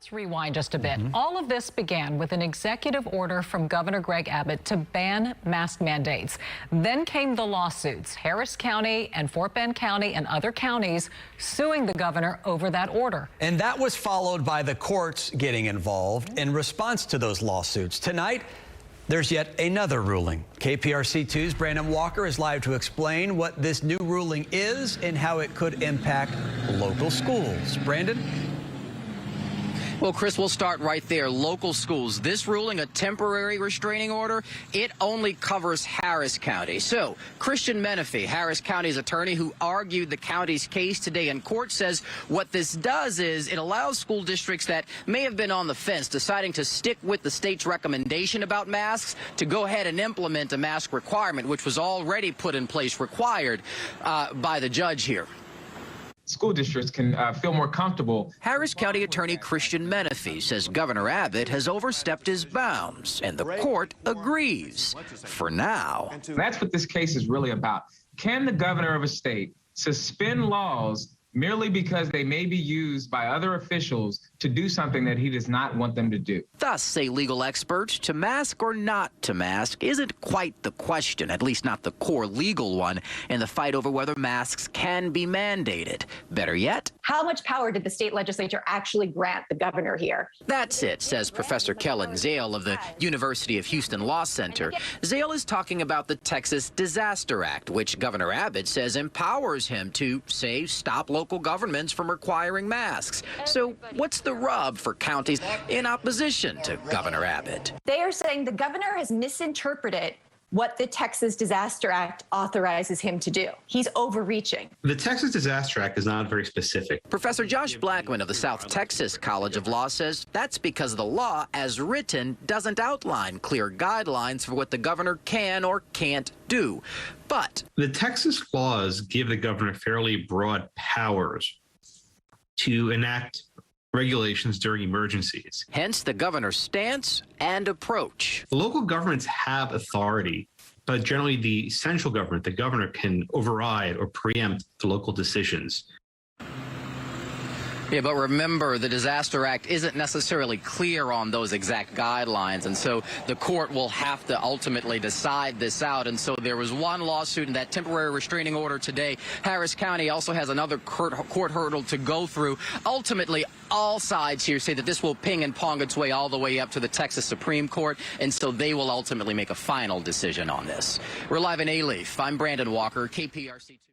Let's rewind just a bit. All of this began with an executive order from Governor Greg Abbott to ban mask mandates. Then came the lawsuits, Harris County and Fort Bend County and other counties suing the governor over that order. And that was followed by the courts getting involved in response to those lawsuits. Tonight, there's yet another ruling. KPRC 2's Brandon Walker is live to explain what this new ruling is and how it could impact local schools. Brandon? Well, Chris, we'll start right there. Local schools. This ruling, a temporary restraining order, it only covers Harris County. So, Christian Menefee, Harris County's attorney who argued the county's case today in court, says what this does is it allows school districts that may have been on the fence, deciding to stick with the state's recommendation about masks, to go ahead and implement a mask requirement, which was already put in place, required by the judge here. School districts can feel more comfortable. Harris County Attorney Christian Menefee says Governor Abbott has overstepped his bounds, and the court agrees. For now. That's what this case is really about. Can the governor of a state suspend laws merely because they may be used by other officials to do something that he does not want them to do? Thus, say legal experts, to mask or not to mask isn't quite the question, at least not the core legal one, in the fight over whether masks can be mandated. Better yet, how much power did the state legislature actually grant the governor here? That's it, says Professor Kellen Zale of the University of Houston Law Center. Zale is talking about the Texas Disaster Act, which Governor Abbott says empowers him to, say, stop local governments from requiring masks. So what's the rub for counties in opposition to Governor Abbott? They are saying the governor has misinterpreted what the Texas Disaster Act authorizes him to do. He's overreaching. The Texas Disaster Act is not very specific. Professor Josh Blackman of the South Texas College of Law says that's because the law, as written, doesn't outline clear guidelines for what the governor can or can't do. But the Texas laws give the governor fairly broad powers to enact regulations during emergencies. Hence the governor's stance and approach. Local governments have authority, but generally the central government, the governor, can override or preempt the local decisions. Yeah, but remember, the Disaster Act isn't necessarily clear on those exact guidelines, and so the court will have to ultimately decide this out. And so there was one lawsuit in that temporary restraining order today. Harris County also has another court hurdle to go through. Ultimately, all sides here say that this will ping and pong its way all the way up to the Texas Supreme Court, and so they will ultimately make a final decision on this. We're live in Alief. I'm Brandon Walker, KPRC 2.